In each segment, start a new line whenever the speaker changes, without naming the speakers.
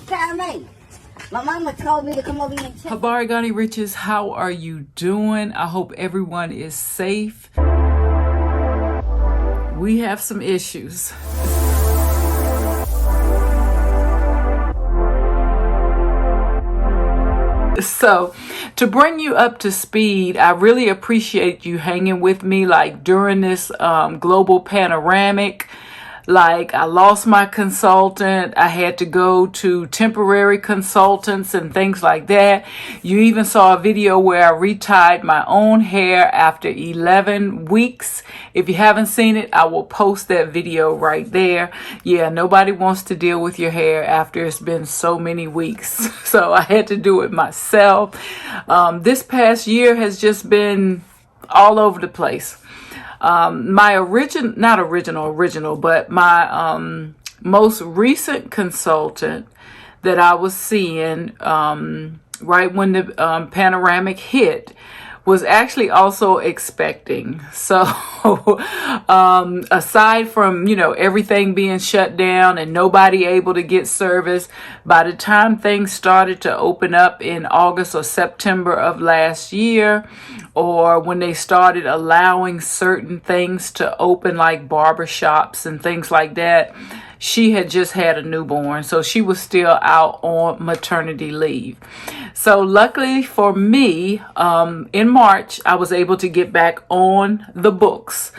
Caramel. My mama told me to come over here and check.
Habari Gani Riches, how are you doing? I hope everyone is safe. We have some issues. So, to bring you up to speed, I really appreciate you hanging with me like during this global panoramic. Like, I lost my consultant. I had to go to temporary consultants and things like that. You even saw a video where I retied my own hair after 11 weeks. If you haven't seen it, I will post that video right there. Yeah, nobody wants to deal with your hair after it's been so many weeks. So I had to do it myself. This past year has just been all over the place. My most recent consultant that I was seeing right when the panoramic hit was actually also expecting. So aside from, everything being shut down and nobody able to get service, by the time things started to open up in August or September of last year, or when they started allowing certain things to open like barbershops and things like that, she had just had a newborn. So she was still out on maternity leave. So luckily for me, in March, I was able to get back on the books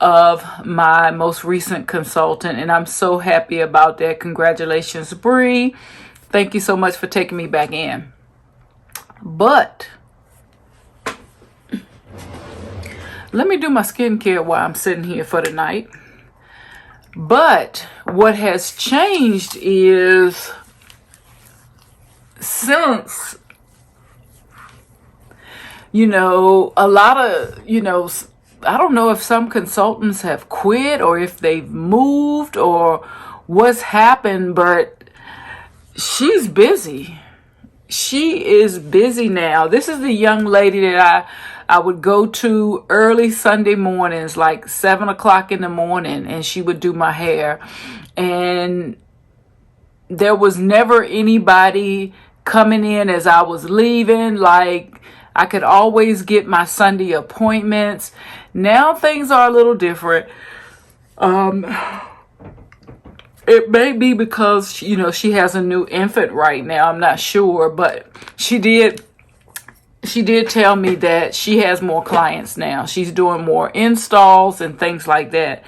of my most recent consultant. And I'm so happy about that. Congratulations, Bree. Thank you so much for taking me back in. But let me do my skincare while I'm sitting here for the night. But what has changed is since, a lot of, I don't know if some consultants have quit or if they've moved or what's happened, but she's busy. She is busy now. This is the young lady that I would go to early Sunday mornings, like 7 o'clock in the morning, and she would do my hair. And there was never anybody coming in as I was leaving. Like, I could always get my Sunday appointments. Now things are a little different. It may be because, she has a new infant right now. I'm not sure, but she did tell me that she has more clients now. She's doing more installs and things like that.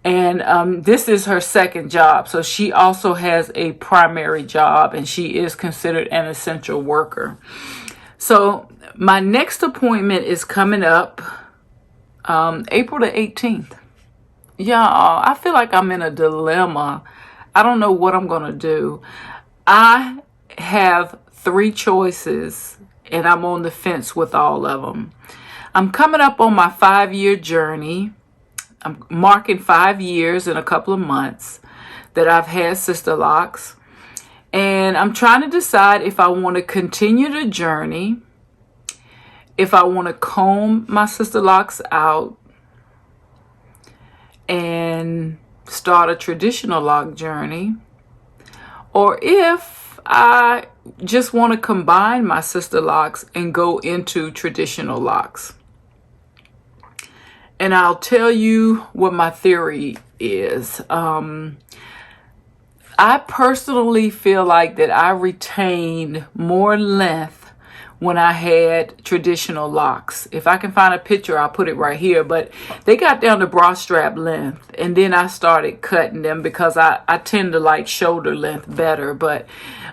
And this is her second job. So she also has a primary job and she is considered an essential worker. So my next appointment is coming up April the 18th. Y'all, I feel like I'm in a dilemma. I don't know what I'm going to do. I have 3 choices and I'm on the fence with all of them. I'm coming up on my 5-year journey. I'm marking 5 years in a couple of months that I've had Sisterlocks. And I'm trying to decide if I want to continue the journey, if I want to comb my Sisterlocks out and start a traditional lock journey, or if I just want to combine my Sisterlocks and go into traditional locks. And I'll tell you what my theory is. I personally feel like that I retained more length when I had traditional locks. If I can find a picture, I'll put it right here. But they got down to bra strap length. And then I started cutting them because I tend to like shoulder length better. But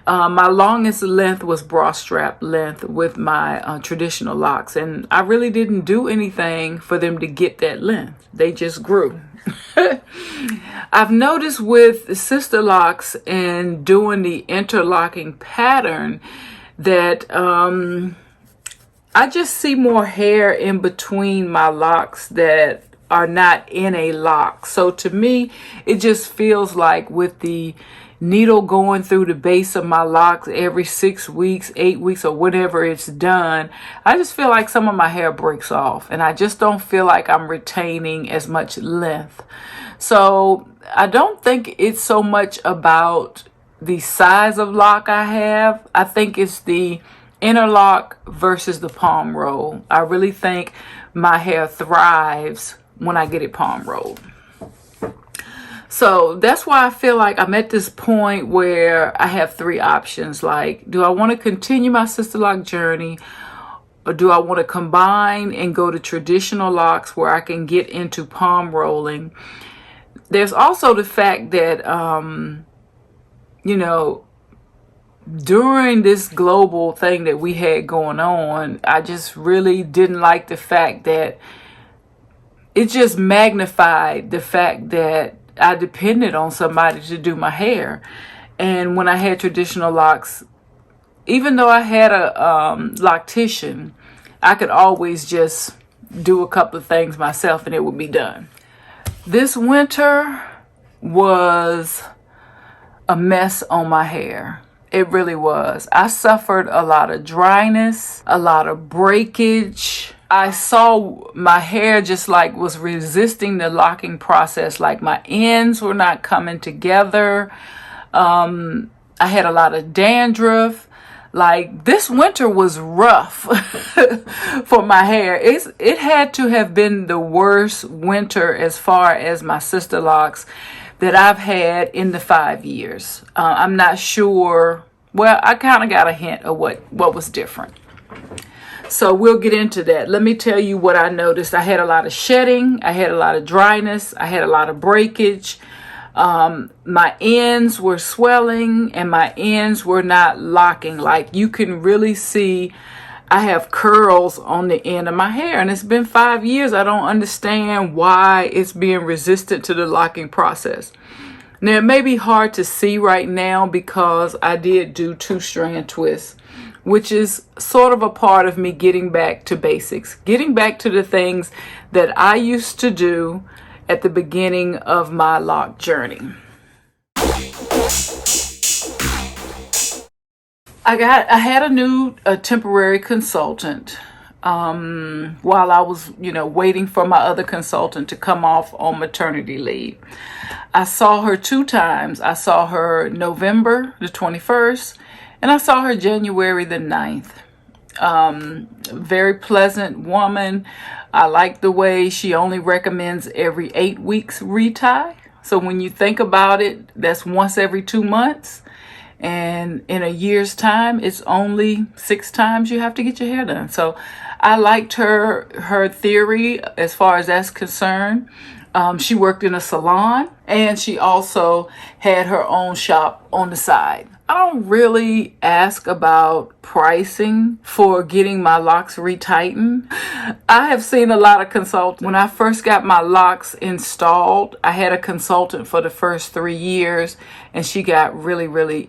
my longest length was bra strap length with my traditional locks. And I really didn't do anything for them to get that length. They just grew. I've noticed with Sisterlocks and doing the interlocking pattern that I just see more hair in between my locks that are not in a lock. So to me, it just feels like with the needle going through the base of my locks every 6 weeks, 8 weeks, or whatever it's done, I just feel like some of my hair breaks off and I just don't feel like I'm retaining as much length. So I don't think it's so much about the size of lock I have. I think it's the interlock versus the palm roll. I really think my hair thrives when I get it palm rolled. So that's why I feel like I'm at this point where I have three options. Like, do I want to continue my Sisterlock journey, or do I want to combine and go to traditional locks where I can get into palm rolling? There's also the fact that, you know, during this global thing that we had going on, I just really didn't like the fact that it just magnified the fact that I depended on somebody to do my hair. And when I had traditional locks, even though I had a loctician, I could always just do a couple of things myself and it would be done. This winter was a mess on my hair. It really was. I suffered a lot of dryness, a lot of breakage. I saw my hair just like was resisting the locking process. Like my ends were not coming together. I had a lot of dandruff. Like this winter was rough for my hair. It had to have been the worst winter as far as my Sisterlocks that I've had in the 5 years. I'm not sure. Well, I kind of got a hint of what was different. So we'll get into that. Let me tell you what I noticed. I had a lot of shedding. I had a lot of dryness. I had a lot of breakage. My ends were swelling and my ends were not locking. Like you can really see I have curls on the end of my hair, and it's been 5 years. I don't understand why it's being resistant to the locking process. Now it may be hard to see right now because I did do 2-strand twists, which is sort of a part of me getting back to basics, getting back to the things that I used to do at the beginning of my lock journey. I had a temporary consultant while I was, waiting for my other consultant to come off on maternity leave. I saw her 2 times. I saw her November the 21st and I saw her January the 9th. Very pleasant woman. I like the way she only recommends every 8 weeks retie. So when you think about it, that's once every 2 months. And in a year's time, it's only 6 times you have to get your hair done. So I liked her theory as far as that's concerned. She worked in a salon and she also had her own shop on the side. I don't really ask about pricing for getting my locks retightened. I have seen a lot of consultants. When I first got my locks installed, I had a consultant for the first 3 years and she got really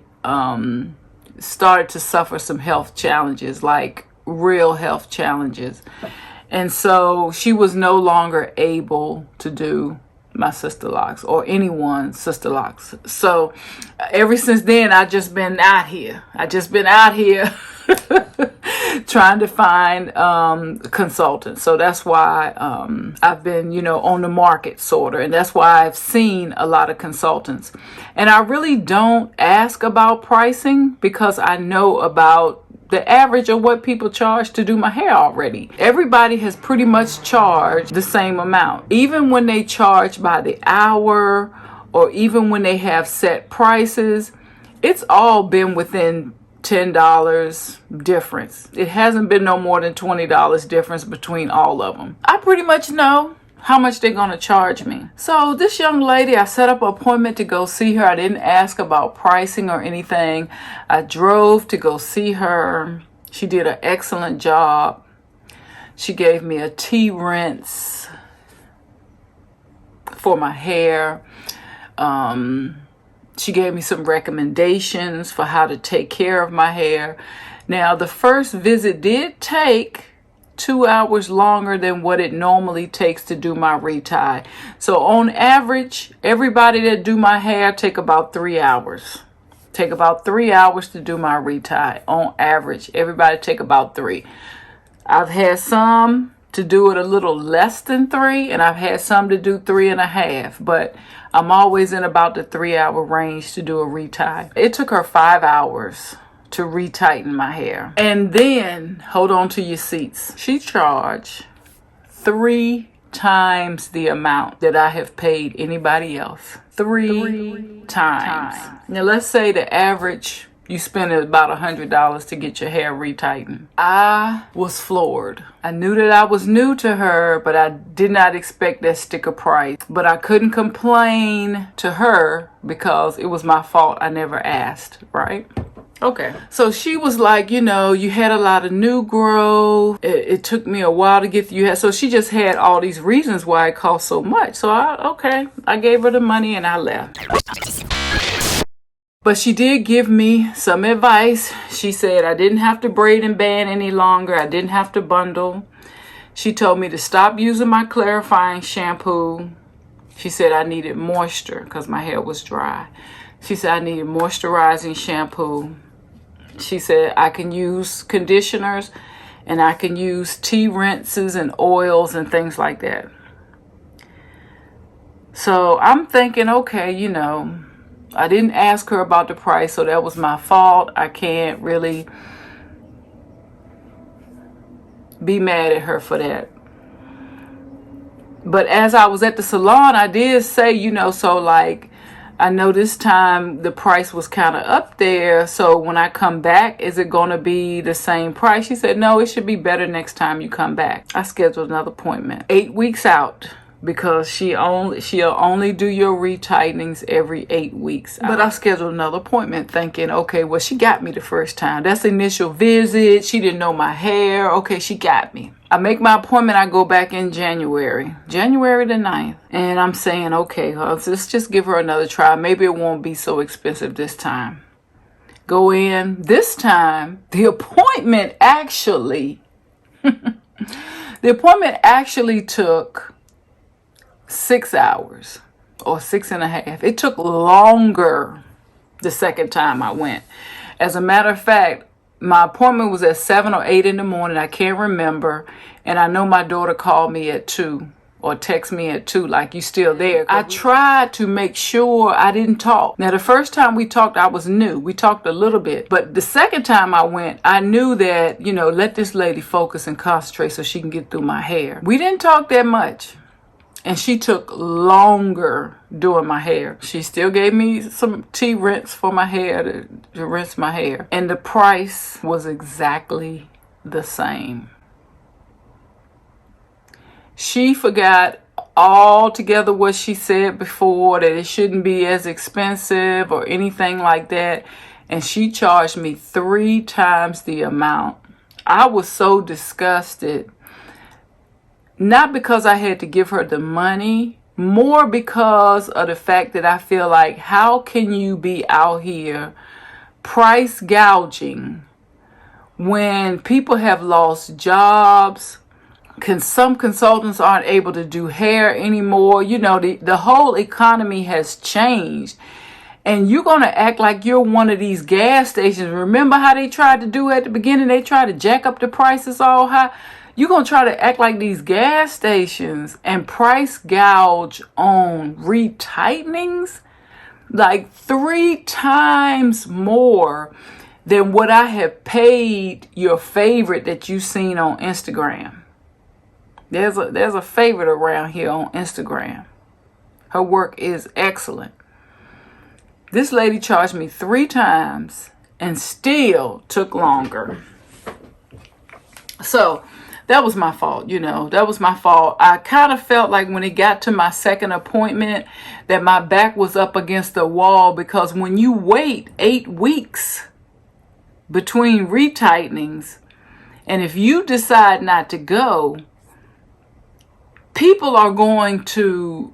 started to suffer some health challenges, like real health challenges. And so she was no longer able to do my Sisterlocks or anyone's Sisterlocks. So ever since then, I've just been out here. Trying to find consultants. So that's why I've been, on the market sort of. And that's why I've seen a lot of consultants. And I really don't ask about pricing because I know about the average of what people charge to do my hair already. Everybody has pretty much charged the same amount. Even when they charge by the hour or even when they have set prices, it's all been within $10 difference. It hasn't been no more than $20 difference between all of them. I pretty much know how much they're going to charge me. So this young lady, I set up an appointment to go see her. I didn't ask about pricing or anything. I drove to go see her. She did an excellent job. She gave me a tea rinse for my hair. She gave me some recommendations for how to take care of my hair. Now, the first visit did take 2 hours longer than what it normally takes to do my retie. So on average, everybody that do my hair take about 3 hours. Take about 3 hours to do my retie. On average, everybody take about 3. I've had some to do it a little less than 3, and I've had some to do 3.5, but I'm always in about the 3-hour range to do a retie. It took her 5 hours to retighten my hair. And then, hold on to your seats, she charged 3 times the amount that I have paid anybody else. 3 times. Now let's say the average, you spend about $100 to get your hair retightened. I was floored. I knew that I was new to her, but I did not expect that sticker price. But I couldn't complain to her because it was my fault. I never asked, right? Okay. So she was like, you know, you had a lot of new growth. It took me a while to get you. So she just had all these reasons why it cost so much. So I gave her the money and I left. But she did give me some advice. She said I didn't have to braid and band any longer. I didn't have to bundle. She told me to stop using my clarifying shampoo. She said I needed moisture because my hair was dry. She said I needed moisturizing shampoo. She said I can use conditioners and I can use tea rinses and oils and things like that. So I'm thinking, okay, you know, I didn't ask her about the price, so that was my fault. I can't really be mad at her for that. But as I was at the salon, I did say, you know, so like, I know this time the price was kind of up there. So when I come back, is it going to be the same price? She said, no, it should be better next time you come back. I scheduled another appointment 8 weeks out because she'll only do your retightenings every 8 weeks. But I scheduled another appointment thinking, okay, well, she got me the first time. That's the initial visit. She didn't know my hair. Okay, she got me. I make my appointment. I go back in January the 9th. And I'm saying, okay, well, let's just give her another try. Maybe it won't be so expensive this time. Go in. This time, the appointment actually took 6 hours or 6.5. It took longer the second time I went. As a matter of fact, my appointment was at 7 or 8 in the morning. I can't remember. And I know my daughter called me at 2 or text me at 2 like, you still there? I tried to make sure I didn't talk. Now, the first time we talked, I was new. We talked a little bit. But the second time I went, I knew that, you know, let this lady focus and concentrate so she can get through my hair. We didn't talk that much. And she took longer doing my hair. She still gave me some tea rinse for my hair to rinse my hair. And the price was exactly the same. She forgot altogether what she said before, that it shouldn't be as expensive or anything like that. And she charged me 3 times the amount. I was so disgusted. Not because I had to give her the money, more because of the fact that I feel like, how can you be out here price gouging when people have lost jobs? Some consultants aren't able to do hair anymore. You know, the whole economy has changed. And you're going to act like you're one of these gas stations. Remember how they tried to do at the beginning? They tried to jack up the prices all high. You're going to try to act like these gas stations and price gouge on retightenings like 3 times more than what I have paid your favorite that you've seen on Instagram. There's a favorite around here on Instagram. Her work is excellent. This lady charged me 3 times and still took longer. So that was my fault, you know. That was my fault. I kind of felt like when it got to my second appointment that my back was up against the wall, because when you wait 8 weeks between retightenings, and if you decide not to go, people are going to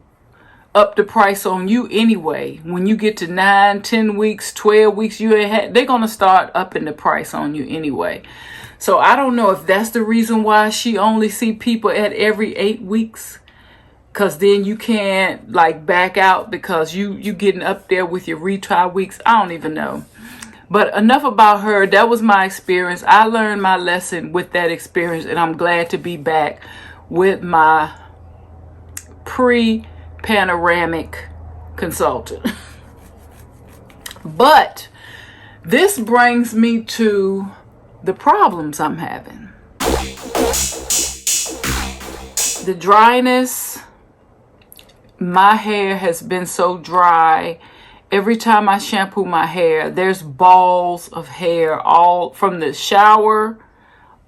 up the price on you anyway. When you get to 9, 10 weeks, 12 weeks, they're going to start upping the price on you anyway. So I don't know if that's the reason why she only see people at every 8 weeks. Because then you can't like back out because you getting up there with your retie weeks. I don't even know. But enough about her. That was my experience. I learned my lesson with that experience, and I'm glad to be back with my pre-panoramic consultant. But this brings me to the problems I'm having. The dryness. My hair has been so dry. Every time I shampoo my hair, there's balls of hair all from the shower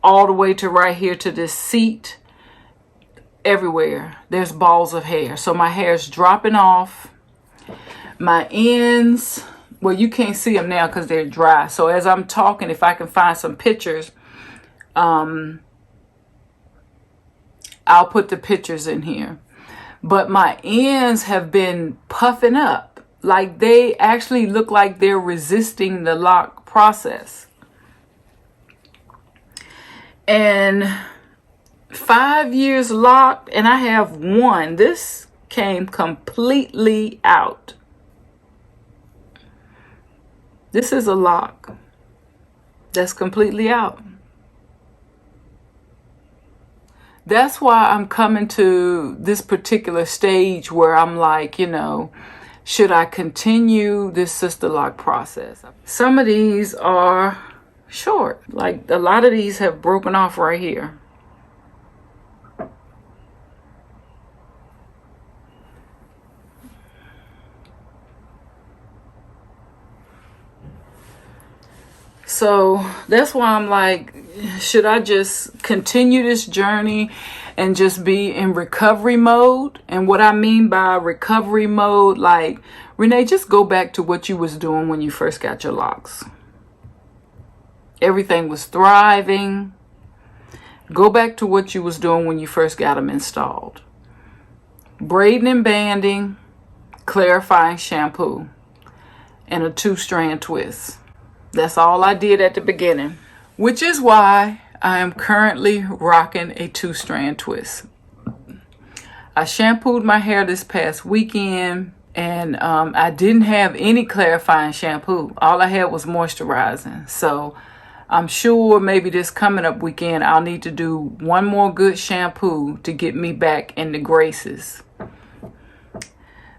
all the way to right here to this seat. Everywhere there's balls of hair. So my hair is dropping off. My ends, well, you can't see them now because they're dry. So as I'm talking, if I can find some pictures, I'll put the pictures in here. But my ends have been puffing up. Like they actually look like they're resisting the lock process. And 5 years locked, and I have one. This came completely out. This is a lock that's completely out. That's why I'm coming to this particular stage where I'm like, you know, should I continue this Sisterlock process? Some of these are short. Like a lot of these have broken off right here. So that's why I'm like, should I just continue this journey and just be in recovery mode? And what I mean by recovery mode, like, Renee, just go back to what you was doing when you first got your locks. Everything was thriving. Go back to what you was doing when you first got them installed. Braiding and banding, clarifying shampoo, and a 2-strand twist. That's all I did at the beginning, which is why I am currently rocking a 2-strand twist. I shampooed my hair this past weekend, and I didn't have any clarifying shampoo. All I had was moisturizing. So I'm sure maybe this coming up weekend, I'll need to do one more good shampoo to get me back in the graces.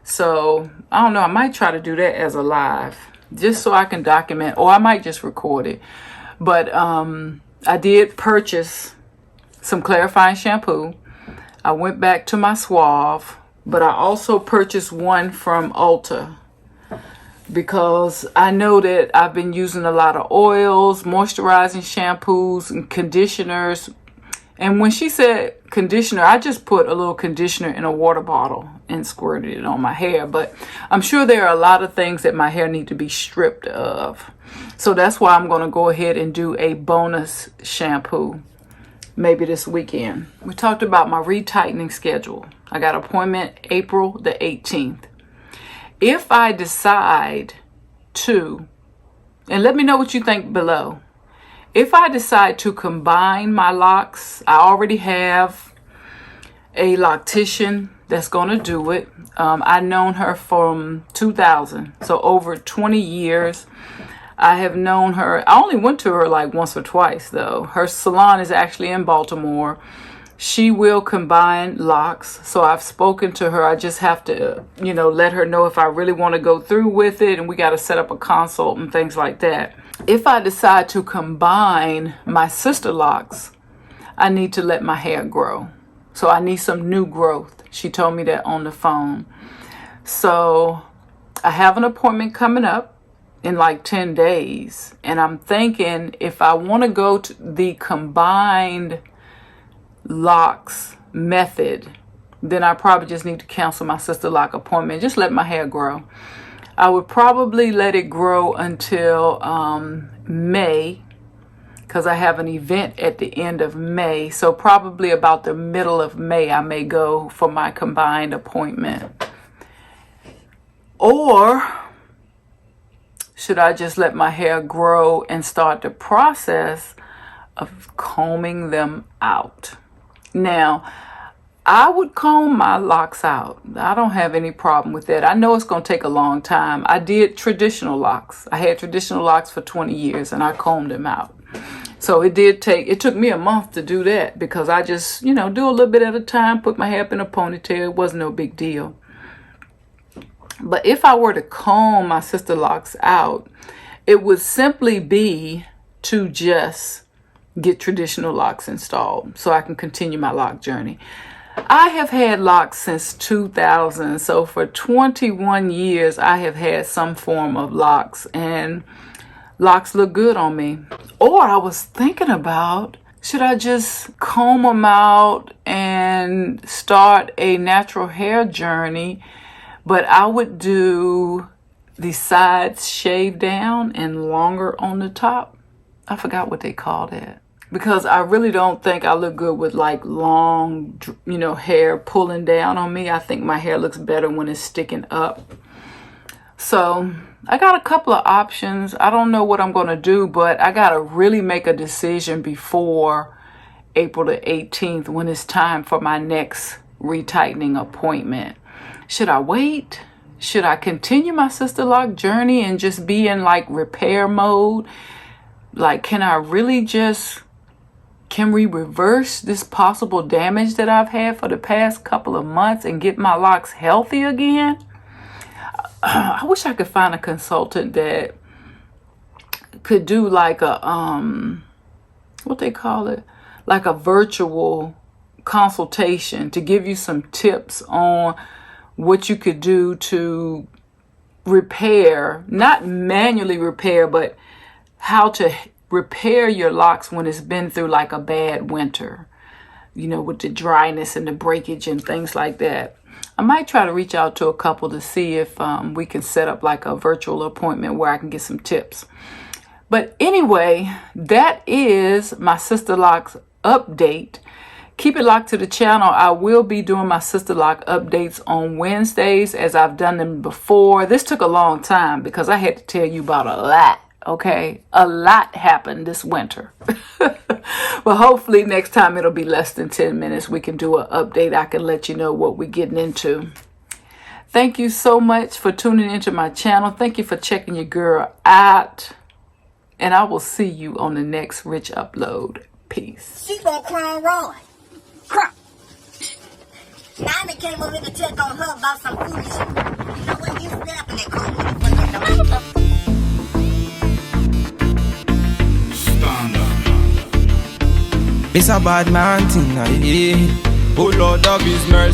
So I don't know, I might try to do that as a live, just so I can document, or I might just record it. But I did purchase some clarifying shampoo. I went back to my Suave, but I also purchased one from Ulta because I know that I've been using a lot of oils, moisturizing shampoos, and conditioners. And when she said conditioner, I just put a little conditioner in a water bottle and squirted it on my hair. But I'm sure there are a lot of things that my hair need to be stripped of. So that's why I'm going to go ahead and do a bonus shampoo maybe this weekend. We talked about my retightening schedule. I got an appointment April the 18th. If I decide to, and let me know what you think below. If I decide to combine my locks, I already have a loctician that's going to do it. I've known her from 2000, so over 20 years. I have known her. I only went to her like once or twice, though. Her salon is actually in Baltimore. She will combine locks, so I've spoken to her. I just have to, you know, let her know if I really want to go through with it, and we got to set up a consult and things like that. If I decide to combine my Sisterlocks, I need to let my hair grow. So I need some new growth. She told me that on the phone. So I have an appointment coming up in like 10 days. And I'm thinking if I want to go to the combined locks method, then I probably just need to cancel my Sisterlock appointment. Just let my hair grow. I would probably let it grow until May, because I have an event at the end of May. So probably about the middle of May, I may go for my combined appointment. Or should I just let my hair grow and start the process of combing them out? Now, I would comb my locks out. I don't have any problem with that. I know it's going to take a long time. I did traditional locks. I had traditional locks for 20 years and I combed them out. So it took me a month to do that because I just, do a little bit at a time, put my hair up in a ponytail. It wasn't no big deal. But if I were to comb my Sisterlocks out, it would simply be to just get traditional locks installed so I can continue my lock journey. I have had locks since 2000, so for 21 years I have had some form of locks, and locks look good on me. Or I was thinking about, should I just comb them out and start a natural hair journey, but I would do the sides shaved down and longer on the top. I forgot what they call that. Because I really don't think I look good with like long, hair pulling down on me. I think my hair looks better when it's sticking up. So I got a couple of options. I don't know what I'm going to do, but I got to really make a decision before April the 18th when it's time for my next retightening appointment. Should I wait? Should I continue my Sisterlock journey and just be in like repair mode? Like, can we reverse this possible damage that I've had for the past couple of months and get my locks healthy again? I wish I could find a consultant that could do like a, what they call it? Like a virtual consultation to give you some tips on what you could do to repair, not manually repair, but how to repair your locks when it's been through like a bad winter, with the dryness and the breakage and things like that. I might try to reach out to a couple to see if we can set up like a virtual appointment where I can get some tips. But anyway, that is my Sisterlocks update. Keep it locked to the channel. I will be doing my Sisterlock updates on Wednesdays as I've done them before. This took a long time because I had to tell you about a lot. Okay, a lot happened this winter. But hopefully next time it'll be less than 10 minutes. We can do an update. I can let you know what we're getting into. Thank you so much for tuning into my channel. Thank you for checking your girl out. And I will see you on the next Rich upload. Peace.
She gonna crown Roy. Crap. Nana came over to check on her about some food. You know what? You snapping it, cool.
It's a bad man thing, yeah. Oh Lord of His mercy.